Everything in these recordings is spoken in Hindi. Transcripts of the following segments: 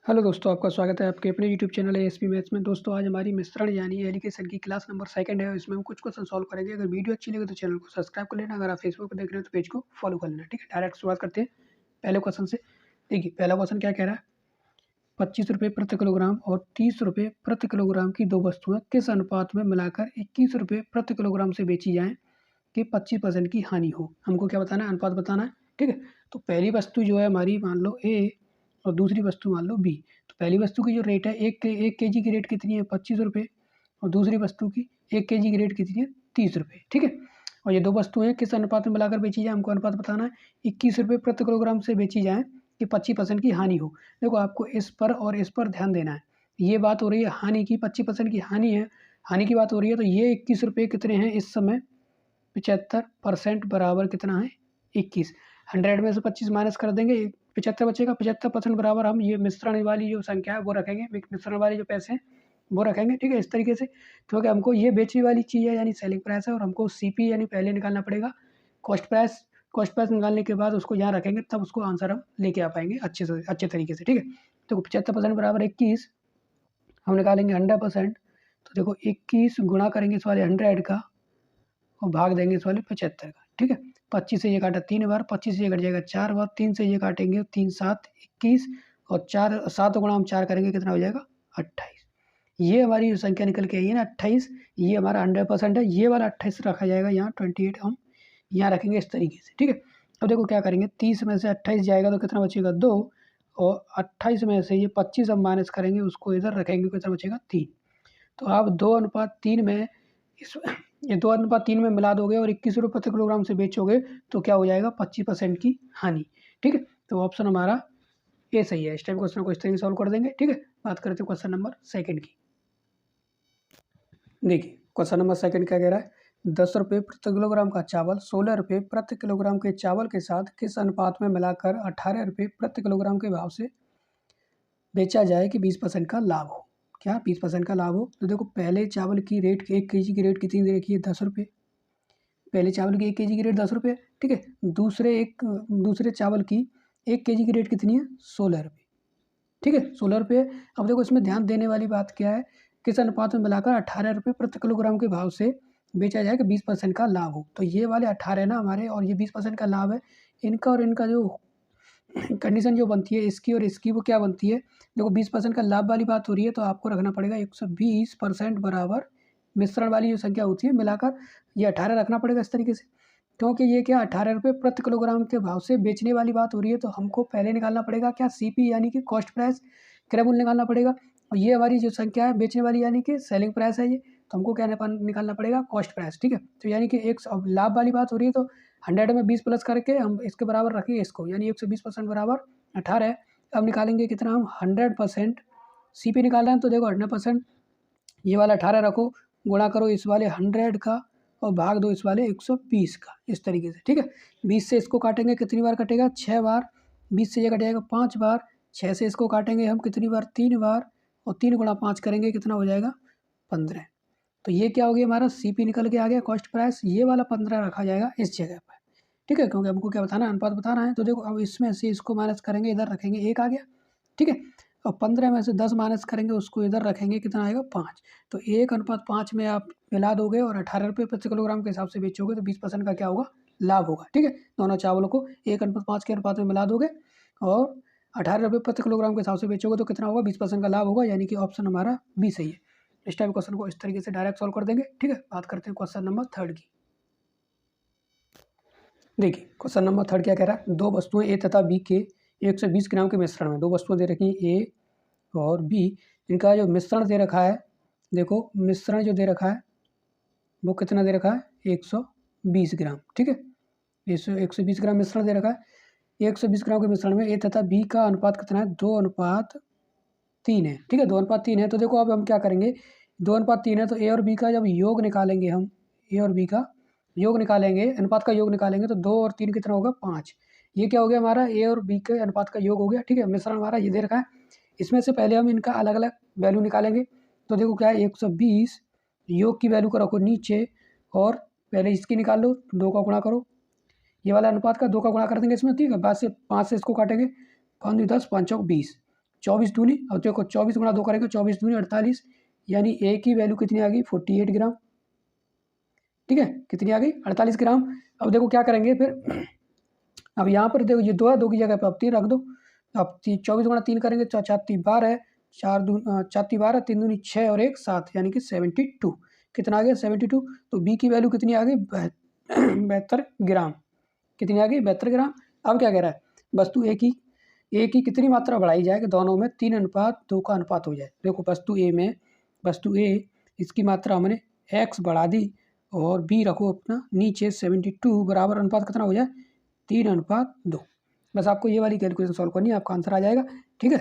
हेलो दोस्तों, आपका स्वागत है आपके अपने यूट्यूब चैनल एएसपी मैथ्स में। दोस्तों आज हमारी मिश्रण यानी एलिगेशन की क्लास नंबर 2 है। इसमें हम कुछ क्वेश्चन सॉल्व करेंगे। अगर वीडियो अच्छी लगे तो चैनल को सब्सक्राइब कर लेना। अगर आप फेसबुक पर देख रहे हो तो पेज को फॉलो कर लेना। ठीक है, डायरेक्ट शुरुआत करते हैं पहले क्वेश्चन से। देखिए पहला क्वेश्चन क्या कह रहा है, 25 रुपये प्रति किलोग्राम और 30 रुपये प्रति किलोग्राम की दो वस्तुएं किस अनुपात में मिलाकर 21 रुपये प्रति किलोग्राम से बेची जाएँ कि 25% की हानि हो। हमको क्या बताना है, अनुपात बताना है। ठीक है, तो पहली वस्तु जो है हमारी मान लो ए और दूसरी वस्तु मान लो बी। तो पहली वस्तु की जो रेट है एक केजी की रेट कितनी है 25 रुपये और दूसरी वस्तु की 1 केजी की रेट कितनी है 30 रुपये। ठीक है, और ये दो वस्तुएं किस अनुपात में मिलाकर बेची जाए, हमको अनुपात बताना है। 21 रुपये प्रति किलोग्राम से बेची जाए कि 25% की हानि हो। देखो आपको इस पर और इस पर ध्यान देना है। ये बात हो रही है हानि की, 25% की हानि है, हानि की बात हो रही है। तो ये 21 रुपये कितने हैं इस समय, 75% बराबर कितना है 21। 100 में से 25 माइनस कर देंगे, 75 बचेगा। 75% बराबर हम ये मिश्रण वाली जो संख्या है वो रखेंगे, मिश्रण वाली जो पैसे हैं वो रखेंगे। ठीक है, इस तरीके से। क्योंकि हमको ये बेचने वाली चीज़ है यानी सेलिंग प्राइस है, और हमको सीपी यानी पहले निकालना पड़ेगा कॉस्ट प्राइस। कॉस्ट प्राइस निकालने के बाद उसको यहाँ रखेंगे, तब उसको आंसर हम लेके आ पाएंगे अच्छे से अच्छे तरीके से। ठीक है, तो 75% बराबर 21, हम निकालेंगे 100%। तो देखो 21 गुणा करेंगे इस वाले 100 का और भाग देंगे इस वाले 75 का। ठीक है, 25 से ये काटा 3 बार, 25 से ये कट जाएगा 4 बार, 3 से ये काटेंगे 3 7 21 और 4 7 गुणा हम 4 करेंगे कितना हो जाएगा 28। ये हमारी जो संख्या निकल के आई है ना 28, ये हमारा 100% है। ये वाला 28 रखा जाएगा यहाँ, 28 हम यहाँ रखेंगे इस तरीके से। ठीक है, अब देखो क्या करेंगे, 30 में से 28 जाएगा तो कितना बचेगा 2, और 28 में से ये 25 हम माइनस करेंगे, उसको इधर रखेंगे, कितना बचेगा 3। तो आप 2:3 में इस ये 2:3 में मिला दोगे और 21 रुपये प्रति किलोग्राम से बेचोगे तो क्या हो जाएगा 25% की हानि। ठीक है, तो ऑप्शन हमारा ए सही है। इस टाइप क्वेश्चन को इस तरीके सॉल्व कर देंगे। ठीक है, बात करते हैं क्वेश्चन नंबर 2 की। देखिए क्वेश्चन नंबर 2 क्या कह रहा है, 10 रुपये प्रति किलोग्राम का चावल 16 रुपये प्रति किलोग्राम के चावल के साथ किस अनुपात में मिलाकर 18 रुपये प्रति किलोग्राम के भाव से बेचा जाए कि 20% का लाभ हो। क्या 20% का लाभ हो? तो देखो पहले चावल की रेट 1 केजी की रेट कितनी दे रखी है 10 रुपये। पहले चावल की 1 केजी की रेट 10 रुपये। ठीक है, दूसरे चावल की 1 केजी की रेट कितनी है 16 रुपये। ठीक है, 16 रुपये। अब देखो इसमें ध्यान देने वाली बात क्या है, किस अनुपात में मिलाकर 18 रुपये प्रति किलोग्राम के भाव से बेचा जाए कि 20% का लाभ हो। तो ये वाले 18 ना हमारे, और ये 20% का लाभ है। इनका और इनका जो कंडीशन जो बनती है इसकी और इसकी, वो क्या बनती है, देखो 20% का लाभ वाली बात हो रही है तो आपको रखना पड़ेगा 120% बराबर मिश्रण वाली जो संख्या होती है मिलाकर ये 18 रखना पड़ेगा इस तरीके से। क्योंकि ये क्या 18 रुपये प्रति किलोग्राम के भाव से बेचने वाली बात हो रही है, तो हमको पहले निकालना पड़ेगा क्या सीपी यानी कि कॉस्ट प्राइस, क्रय मूल्य निकालना पड़ेगा। और ये हमारी जो संख्या है बेचने वाली यानी कि सेलिंग प्राइस है ये, तो हमको क्या निकालना पड़ेगा कॉस्ट प्राइस। ठीक है, तो यानी कि एक अब लाभ वाली बात हो रही है तो 100 में 20 प्लस करके हम इसके बराबर रखेंगे इसको, यानी 120% बराबर 18 है। अब निकालेंगे कितना हम 100% सीपी निकाल रहे हैं, तो देखो 100% ये वाला 18 रखो, गुणा करो इस वाले 100 का और भाग दो इस वाले 120 का, इस तरीके से। ठीक है, 20 से इसको काटेंगे कितनी बार कटेगा 6 बार, 20 से ये कट जाएगा 5 बार, 6 से इसको काटेंगे हम कितनी बार 3 बार, और 3 गुणा 5 करेंगे कितना हो जाएगा 15। तो ये क्या हो गया हमारा सीपी निकल के आ गया कॉस्ट प्राइस, ये वाला 15 रखा जाएगा इस जगह पर। ठीक है, क्योंकि हमको क्या बताना है, अनुपात बताना है। तो देखो अब इसमें से इसको माइनस करेंगे, इधर रखेंगे 1 आ गया। ठीक है, और 15 में से 10 माइनस करेंगे, उसको इधर रखेंगे, कितना आएगा 5। तो 1:5 में आप मिला दोगे और 18 रुपये प्रति किलोग्राम के हिसाब से बेचोगे तो 20% का क्या होगा लाभ होगा। ठीक है, दोनों चावलों को 1:5 के अनुपात में मिला दोगे और 18 रुपये प्रति किलोग्राम के हिसाब से बेचोगे तो कितना होगा 20% का लाभ होगा, यानी कि ऑप्शन हमारा बी सही है। इस टाइप क्वेश्चन को इस तरीके से डायरेक्ट सॉल्व कर देंगे। ठीक है, बात करते हैं क्वेश्चन नंबर 3 की। देखिए क्वेश्चन नंबर 3 क्या कह रहा है, दो वस्तुएं ए तथा बी के 120 ग्राम के मिश्रण में, दो वस्तुएं दे रखी हैं ए और बी, इनका जो मिश्रण दे रखा है, देखो मिश्रण जो दे रखा है वो कितना दे रखा है 120 ग्राम। ठीक है, 120 ग्राम मिश्रण दे रखा है। 120 ग्राम के मिश्रण में ए तथा बी का अनुपात कितना है 2:3 है। ठीक है, 2:3 है। तो देखो अब हम क्या करेंगे, 2:3 है तो ए और बी का जब योग निकालेंगे हम, ए और बी का योग निकालेंगे, अनुपात का योग निकालेंगे तो 2 और 3 कितना होगा 5। ये क्या हो गया हमारा ए और बी के अनुपात का योग हो गया। ठीक है, मिश्रण हमारा ये दे रखा है। इसमें से पहले हम इनका अलग अलग वैल्यू निकालेंगे। तो देखो क्या है 120 योग की वैल्यू को रखो नीचे और पहले इसकी निकाल लो, 2 का गुणा करो, ये वाला अनुपात का 2 का गुणा कर देंगे इसमें। ठीक है, बाद से 5 से इसको काटेंगे, 5 × 10 = 5 × 20। 24 दूनी, अब देखो 24 गुणा 2 करेंगे, 24 दूनी 48, यानी ए की वैल्यू कितनी आ गई 48 ग्राम। ठीक है, कितनी आ गई 48 ग्राम। अब देखो क्या करेंगे फिर, अब यहाँ पर देखो ये 2 है, 2 की जगह पर अब 3 रख दो। अब 24 गुणा 3 करेंगे, 4×3 = 12, 4×3 = 12, 3 दूनी 6 और 1 7, यानी कि 72। कितना आ गया 72। तो बी की वैल्यू कितनी आ गई 72 ग्राम। कितनी आ गई 72 ग्राम। अब क्या कह रहा है, वस्तु ए की कितनी मात्रा बढ़ाई जाए कि दोनों में 3:2 का अनुपात हो जाए। देखो वस्तु ए इसकी मात्रा हमने x बढ़ा दी और बी रखो अपना नीचे 72 बराबर अनुपात कितना हो जाए 3:2। बस आपको ये वाली कैलकुलेशन सॉल्व करनी है, आपका आंसर आ जाएगा। ठीक है,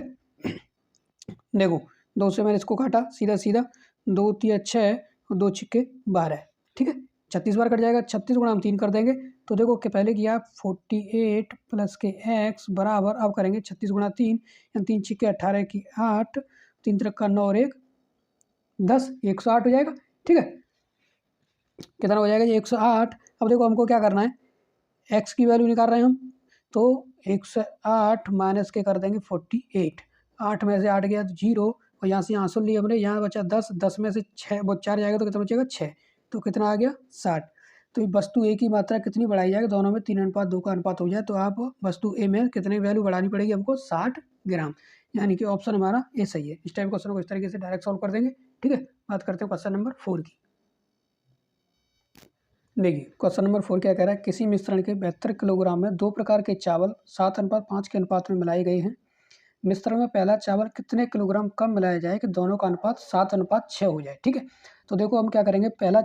देखो 2 से मैंने इसको काटा सीधा सीधा, 2 × 6 और 2 × 12। ठीक है, 36 बार कट जाएगा, 36 गुणा हम 3 कर देंगे। तो देखो कि पहले किया 48 प्लस के x बराबर, अब करेंगे 36 गुणा 3, 3 × 18 की 8, 3 × 9 और 1 10, 108 हो जाएगा। ठीक है, कितना हो जाएगा ये 108। अब देखो हमको क्या करना है, x की वैल्यू निकाल रहे हैं हम, तो 108 माइनस के कर देंगे 48, 8 में से 8 गया तो 0, और यहाँ से यहाँ सुन लिया हमने, यहाँ बचा 10, 10 में से 6 वो 4 जाएगा तो कितना बचेगा 6, तो कितना आ गया 60। तो वस्तु ए की मात्रा कितनी बढ़ाई जाएगी, दोनों में 3:2 का अनुपात हो जाए, तो आप वस्तु ए में कितनी वैल्यू बढ़ानी पड़ेगी हमको 60 ग्राम, यानी कि ऑप्शन हमारा ए सही है। इस टाइप क्वेश्चन को इस तरीके से डायरेक्ट सॉल्व कर देंगे। ठीक है, बात करते हैं क्वेश्चन नंबर 4 की। देखिए क्वेश्चन नंबर 4 क्या कह रहा है, किसी मिश्रण के 72 किलोग्राम में 2 प्रकार के चावल 7:5 के अनुपात में मिलाए गए हैं। मिश्रण में पहला चावल कितने किलोग्राम कम मिलाया जाए कि दोनों का अनुपात 7:6 हो जाए। ठीक है, तो देखो हम क्या करेंगे, पहला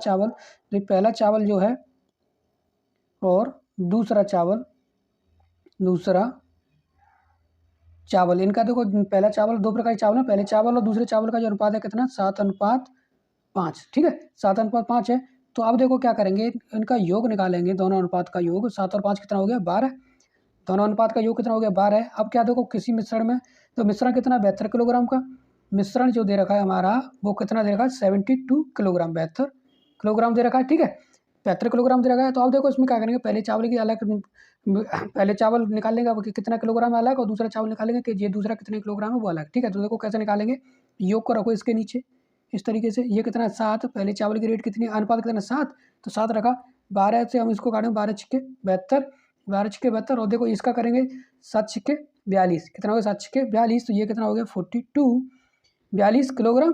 चावल जो है और दूसरा चावल इनका देखो, पहला चावल 2 प्रकार के चावल है, पहले चावल और दूसरे चावल का जो अनुपात है कितना 7:5। ठीक है, 7:5 है। तो अब देखो क्या करेंगे, इनका योग निकालेंगे, दोनों अनुपात का योग, 7 और 5 कितना हो गया 12, दोनों अनुपात का योग कितना हो गया 12 है। अब क्या देखो किसी मिश्रण में, तो मिश्रण कितना 72 किलोग्राम का, मिश्रण जो दे रखा है हमारा वो कितना दे रखा है 72 किलोग्राम, 72 किलोग्राम दे रखा है। ठीक है, 72 किलोग्राम दे रखा है। तो अब देखो इसमें क्या करेंगे, पहले चावल की अलग, पहले चावल निकाल लेंगे वो कितना किलोग्राम है अलग, और दूसरा चावल निकालेंगे कि ये दूसरा कितने किलोग्राम है वो अलग। ठीक है, तो देखो कैसे निकालेंगे, योग को रखो इसके नीचे इस तरीके से, ये कितना है 7, पहले चावल की रेट कितनी, अनुपात कितना 7, तो 7 रखा, 12 से हम इसको काटेंगे, 12×6 = 72, 12×6 = 72, और देखो इसका करेंगे 7×6 = 42, कितना हो गया 7×6 = 42, तो ये कितना हो गया 42, 42 किलोग्राम,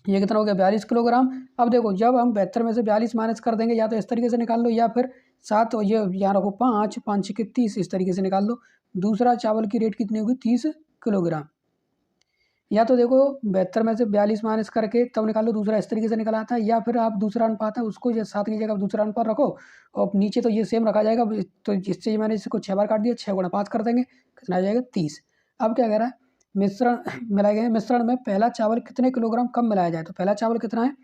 ये कितना हो गया 42 किलोग्राम। अब देखो जब हम 72 में से 42 माइनस कर देंगे, या तो इस तरीके से निकाल लो, या फिर 7 और ये यहाँ रखो 5, 5×6 = 30, इस तरीके से निकाल दो। दूसरा चावल की रेट कितनी होगी 30 किलोग्राम, या तो देखो 72 में से 42 माइनस करके तब निकाल लो, दूसरा इस तरीके से निकला आता है, या फिर आप दूसरा अनुपात है उसको 7 की जगह दूसरा अनुपात रखो, और नीचे तो ये सेम रखा जाएगा, तो जिससे मैंने इसको 6 बार काट दिया, 6 × 5 कर देंगे, कितना आ जाएगा 30। अब क्या कह रहा है, मिश्रण मिलाए गए मिश्रण में पहला चावल कितने किलोग्राम कम मिलाया जाए, तो पहला चावल कितना है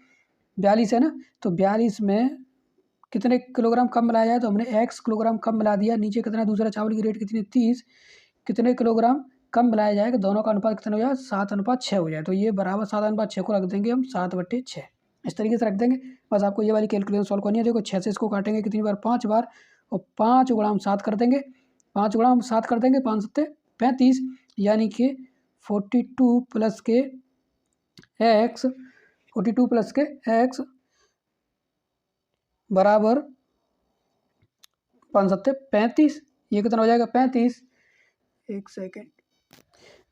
42 है ना, तो 42 में कितने किलोग्राम कम मिलाया जाए, तो हमने x किलोग्राम कम मिला दिया, नीचे कितना दूसरा चावल की रेट कितनी 30, कितने किलोग्राम कम मिलाया जाएगा, दोनों का अनुपात कितना हो जाए 7:6 हो जाए, तो ये बराबर 7:6 को रख देंगे हम 7/6, इस तरीके से रख देंगे। बस आपको ये वाली कैलकुलेशन सॉल्व करनी है। देखो 6 से इसको काटेंगे कितनी बार 5 बार, और 5 गुणा हम 7 कर देंगे, 5 गुणा हम 7 कर देंगे, 5 7 35, यानी कि 42 प्लस के एक्स, 42 प्लस के एक्स बराबर 5 7 35, ये कितना हो जाएगा 35। एक सेकेंड,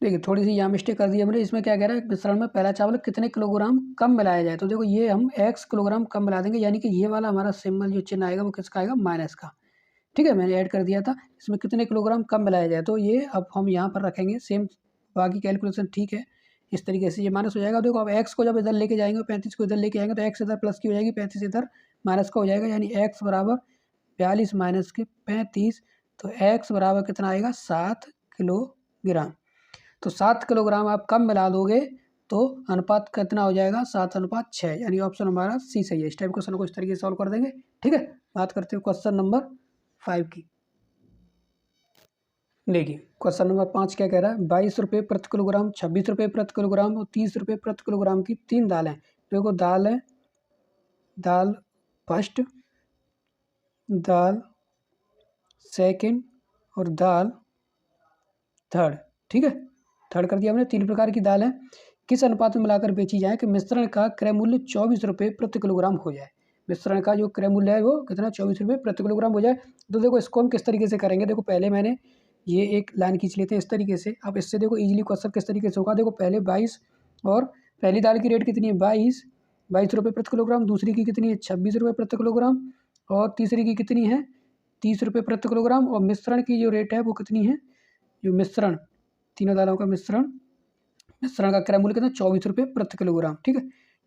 देखिए थोड़ी सी यहाँ मिस्टेक कर दी हमने, इसमें क्या कह रहा है मिश्रण में पहला चावल कितने किलोग्राम कम मिलाया जाए, तो देखो ये हम x किलोग्राम कम मिला देंगे, यानी कि ये वाला हमारा सिंबल जो चिन्ह आएगा वो किसका आएगा माइनस का। ठीक है, मैंने ऐड कर दिया था, इसमें कितने किलोग्राम कम मिलाया जाए, तो ये अब हम यहाँ पर रखेंगे सेम, बाकी कैलकुलेशन ठीक है, इस तरीके से ये माइनस हो जाएगा। देखो अब x को जब इधर लेके जाएंगे, 35 को इधर लेके आएंगे, तो x इधर प्लस की हो जाएगी, 35 इधर माइनस का हो जाएगा, यानी x बराबर 42 माइनस के 35, तो x बराबर कितना आएगा 7 किलोग्राम। तो 7 किलोग्राम आप कम मिला दोगे तो अनुपात कितना हो जाएगा 7:6, यानी ऑप्शन हमारा सी सही है। इस टाइप क्वेश्चन को इस तरीके से सॉल्व कर देंगे। ठीक है, बात करते हैं क्वेश्चन नंबर 5 की। देखिए क्वेश्चन नंबर 5 क्या कह रहा है, 22 रुपये प्रति किलोग्राम, 26 रुपये प्रति किलोग्राम और 30 रुपये प्रति किलोग्राम की 3 दालें। देखो दाल है, दाल फर्स्ट, दाल सेकंड और दाल थर्ड। ठीक है, थर्ड कर दिया हमने। 3 प्रकार की दाल है किस अनुपात में मिलाकर बेची जाए कि मिश्रण का क्रय मूल्य 24 रुपये प्रति किलोग्राम हो जाए। मिश्रण का जो क्रय मूल्य है वो कितना 24 रुपये प्रति किलोग्राम हो जाए। तो देखो इसको हम किस तरीके से करेंगे, देखो पहले मैंने ये एक लाइन खींच लेते हैं इस तरीके से। अब इससे देखो इजीली क्वेश्चन किस तरीके से होगा, देखो पहले 22 और पहली दाल की रेट कितनी है 22 रुपये प्रति किलोग्राम, दूसरी की कितनी है 26 रुपये प्रति किलोग्राम और तीसरी की कितनी है 30 रुपये प्रति किलोग्राम। और मिश्रण की जो रेट है वो कितनी है, जो मिश्रण तीनों दालों का मिश्रण का क्रय मूल्य कितना 24 रुपये प्रति किलोग्राम। ठीक है,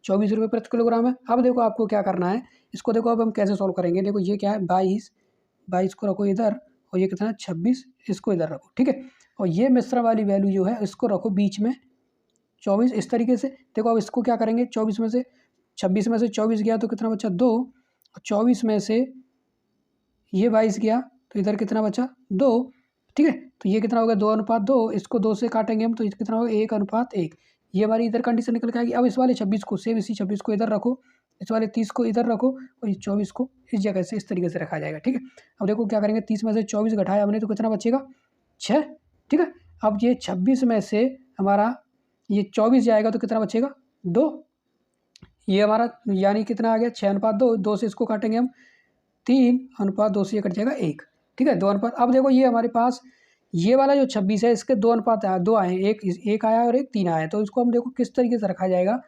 24 रुपये प्रति किलोग्राम है। अब देखो आपको क्या करना है, इसको देखो अब हम कैसे सॉल्व करेंगे। देखो ये क्या है 22 को रखो इधर और ये कितना है 26, इसको इधर रखो। ठीक है, और ये मिश्रण वाली वैल्यू जो है इसको रखो बीच में 24 इस तरीके से। देखो अब इसको क्या करेंगे 24 में से 26 में से 24 गया तो कितना बचा 2, और 24 में से ये 22 गया तो इधर कितना बचा 2। ठीक है, तो ये कितना हो गया 2:2, इसको 2 से काटेंगे हम तो कितना होगा 1:1। ये हमारी इधर कंडीशन निकल के आएगी। अब इस वाले 26 को सेम इसी 26 को इधर रखो, इस वाले 30 को इधर रखो और इस 24 को इस जगह से इस तरीके से रखा जाएगा। ठीक है, अब देखो क्या करेंगे 30 में से 24 घटाया हमने तो कितना बचेगा 6। ठीक है, अब ये 26 में से हमारा ये 24 जाएगा तो कितना बचेगा 2। ये हमारा यानी कितना आ गया 6:2, 2 से इसको काटेंगे हम 3:2 से ये कट जाएगा 1। ठीक है, 2 अनुपात। अब देखो ये हमारे पास ये वाला जो 26 है इसके 2 अनुपात दो आए हैं, एक आया और एक 3 आया है। तो इसको हम देखो किस तरीके से रखा जाएगा।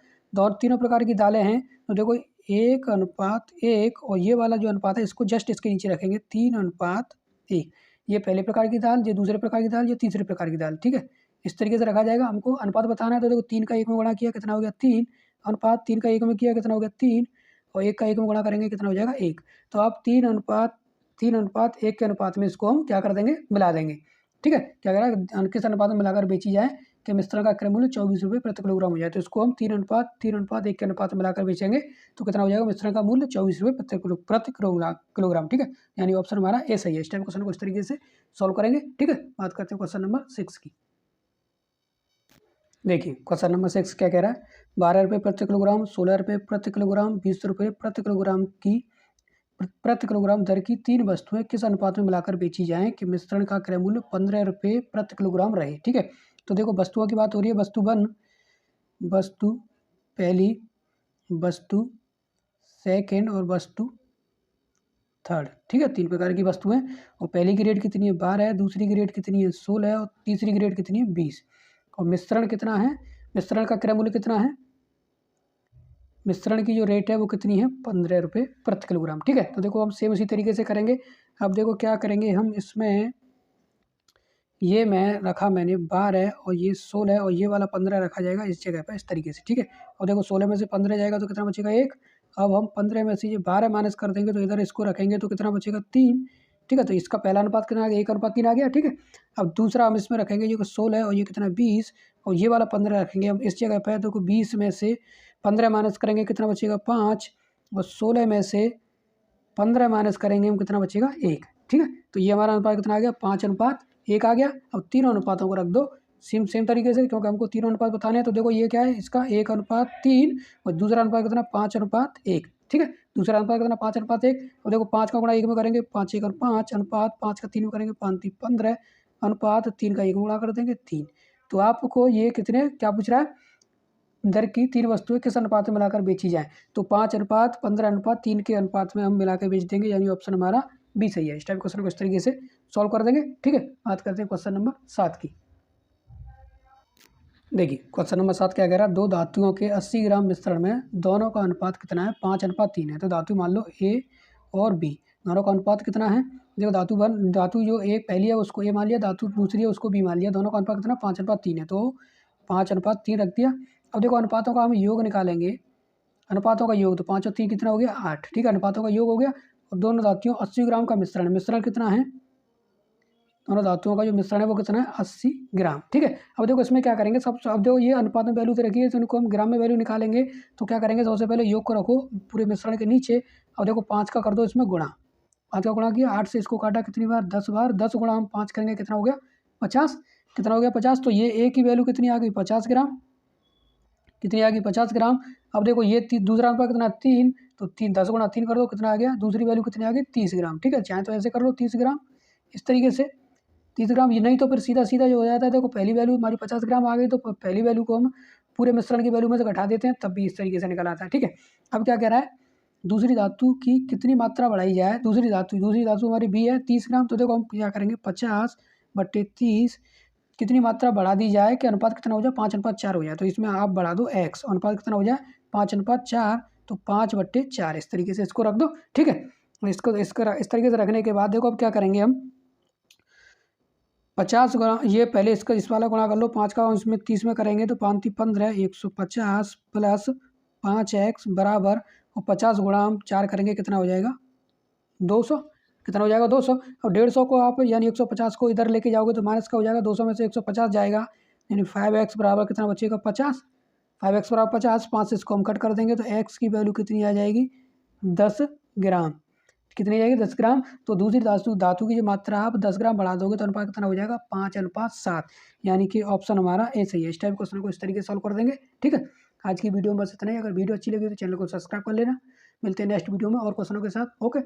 तीनों प्रकार की दालें हैं तो देखो 1:1 और ये वाला जो अनुपात है इसको जस्ट इसके नीचे रखेंगे 3:1। ये पहले प्रकार की दाल, ये दूसरे प्रकार की दाल, ये तीसरे प्रकार की दाल। ठीक है, इस तरीके से रखा जाएगा। हमको अनुपात बताना है तो देखो 3 का 1 में गुणा किया कितना हो गया 3, अनुपात 3 का 1 में किया कितना हो गया 3 और 1 का 1 में गुणा करेंगे कितना हो जाएगा 1। तो आप 3:1 के अनुपात में इसको हम क्या कर देंगे मिला देंगे। ठीक है, क्या करें किस अनुपात में मिलाकर बेची जाए कि मिश्रण का क्रय मूल्य 24 रुपये प्रति किलोग्राम हो जाए। तो इसको हम 3:1 के अनुपात में मिलाकर बेचेंगे तो कितना हो जाएगा मिश्रण का मूल्य 24 रुपये प्रति किलोग्राम। ठीक है, यानी ऑप्शन हमारा ए सही है। इस टाइप क्वेश्चन को इस तरीके से सॉल्व करेंगे। ठीक है, बात करते हैं क्वेश्चन नंबर 6 की। देखिए क्वेश्चन नंबर 6 क्या कह रहा है, 12 रुपये प्रति किलोग्राम, 16 रुपये प्रति किलोग्राम, 20 रुपये प्रति किलोग्राम दर की 3 वस्तुएं किस अनुपात में मिलाकर बेची जाएं कि मिश्रण का क्रय मूल्य 15 रुपये प्रति किलोग्राम रहे। ठीक है, तो देखो वस्तुओं की बात हो रही है, वस्तु 1, वस्तु पहली, वस्तु सेकंड और वस्तु थर्ड। ठीक है, 3 प्रकार की वस्तुएं और पहली की रेट कितनी है 12 है, दूसरी की रेट कितनी है 16 है और तीसरी की रेट कितनी है 20। और मिश्रण कितना है, मिश्रण का क्रय मूल्य कितना है, मिश्रण की जो रेट है वो कितनी है 15 रुपये प्रति किलोग्राम। ठीक है, तो देखो हम सेम इसी तरीके से करेंगे। अब देखो क्या करेंगे हम इसमें, ये मैंने 12 और ये 16 और ये वाला 15 रखा जाएगा इस जगह पर इस तरीके से। ठीक है, और देखो 16 में से 15 जाएगा तो कितना बचेगा 1। अब हम 15 में से ये 12 माइनस कर देंगे तो इधर इसको रखेंगे तो कितना बचेगा 3। ठीक है, तो इसका पहला अनुपात कितना आ गया 1:3 आ गया। ठीक है, अब दूसरा हम इसमें रखेंगे ये 16 और ये कितना 20 और ये वाला 15 रखेंगे हम इस जगह पर। देखो 20 में से 15 माइनस करेंगे कितना बचेगा 5 और 16 में से 15 माइनस करेंगे हम कितना बचेगा 1। ठीक है, तो ये हमारा अनुपात कितना आ गया 5:1 आ गया। अब तीनों अनुपातों को रख दो सेम तरीके से क्योंकि हमको तीनों अनुपात बताने हैं। तो देखो ये क्या है इसका 1:3 और दूसरा अनुपात कितना 5:1। ठीक है, दूसरा अनुपात कितना 5:1 और देखो 5 का गुणा 1 में करेंगे 5 × 5 अनुपात 5 का 3 में करेंगे 5 × 15 अनुपात 3 का 1 में गुणा कर देंगे 3। तो आपको ये कितने क्या पूछ रहा है, दर की 3 वस्तुएं किस अनुपात में मिलाकर बेची जाए। तो 5:15:3 के अनुपात में हम मिलाकर बेच देंगे, यानी ऑप्शन हमारा बी सही है। इस टाइप क्वेश्चन को इस तरीके से सॉल्व कर देंगे। ठीक है, बात करते हैं क्वेश्चन नंबर 7 की। देखिए क्वेश्चन नंबर 7 क्या कह रहा है, 2 धातुओं के 80 ग्राम मिश्रण में दोनों का अनुपात कितना है 5:3 है। तो धातु मान लो ए और बी, दोनों का अनुपात कितना है। देखो धातु जो एक पहली है उसको ए मान लिया, धातु दूसरी है उसको बी मान लिया, दोनों का अनुपात कितना 5:3 है। तो 5:3 रख दिया। अब देखो अनुपातों का हम योग निकालेंगे, अनुपातों का योग तो 5 और 3 कितना हो गया 8। ठीक है, अनुपातों का योग हो गया और दोनों धातुओं 80 ग्राम का मिश्रण कितना है, दोनों धातुओं का जो मिश्रण है वो कितना है 80 ग्राम। ठीक है, अब देखो इसमें क्या करेंगे अब देखो ये अनुपात में वैल्यू तो रखी है तो इनको हम ग्राम में वैल्यू निकालेंगे। तो क्या करेंगे सबसे पहले योग को रखो पूरे मिश्रण के नीचे। अब देखो 5 का कर दो इसमें गुणा, 5 का गुणा किया, 8 से इसको काटा कितनी बार 10 बार, 10 गुणा हम 5 करेंगे कितना हो गया 50। कितना हो गया 50। तो ये ए की वैल्यू कितनी आ गई 50 ग्राम, कितनी आ गई 50 ग्राम। अब देखो ये दूसरा अनुपात कितना 3, तो 10 गुणा 3 कर दो कितना आ गया, दूसरी वैल्यू कितनी आ गई 30 ग्राम। ठीक है, चाहे तो ऐसे कर लो 30 ग्राम इस तरीके से। 30 ग्राम, ये नहीं तो फिर सीधा सीधा जो हो जाता है, देखो पहली वैल्यू हमारी 50 ग्राम आ गई, तो पहली वैल्यू को हम पूरे मिश्रण की वैल्यू में से घटा देते हैं, तब भी इस तरीके से निकल आता है। ठीक है, अब क्या कह रहा है, दूसरी धातु की कितनी मात्रा बढ़ाई जाए। दूसरी धातु हमारी बी है 30 ग्राम, तो देखो हम क्या करेंगे 50/30 कितनी मात्रा बढ़ा दी जाए कि अनुपात कितना हो जाए, 5:4 हो जाए। तो इसमें आप बढ़ा दो x, अनुपात कितना हो जाए 5:4, तो 5/4 इस तरीके से इसको रख दो। ठीक है, इसको इस तरीके से रखने के बाद देखो अब क्या करेंगे हम 50 गुणा, ये पहले इसका इस वाला गुणा कर लो 5 का, इसमें 30 में करेंगे तो 5 × 15 150 प्लस 5x बराबर, और 50 गुणा हम 4 करेंगे कितना हो जाएगा 200, कितना हो जाएगा 200। और 150 को आप यानी 150 को इधर लेके जाओगे तो माइनस का हो जाएगा, 200 में से 150 जाएगा, यानी 5x बराबर कितना बचेगा 50, 5x बराबर 50, 5 से इसको हम कट कर देंगे तो x की वैल्यू कितनी आ जाएगी 10 ग्राम, कितनी जाएगी 10 ग्राम। तो दूसरी धातु की जो मात्रा आप 10 ग्राम बढ़ा दोगे तो अनुपात कितना हो जाएगा 5:7, यानी कि ऑप्शन हमारा ए सही है। इस टाइप क्वेश्चन को इस तरीके से सॉल्व कर देंगे। ठीक है, आज की वीडियो में बस इतना ही। अगर वीडियो अच्छी लगी तो चैनल को सब्सक्राइब कर लेना। मिलते हैं नेक्स्ट वीडियो में और क्वेश्चनों के साथ। ओके।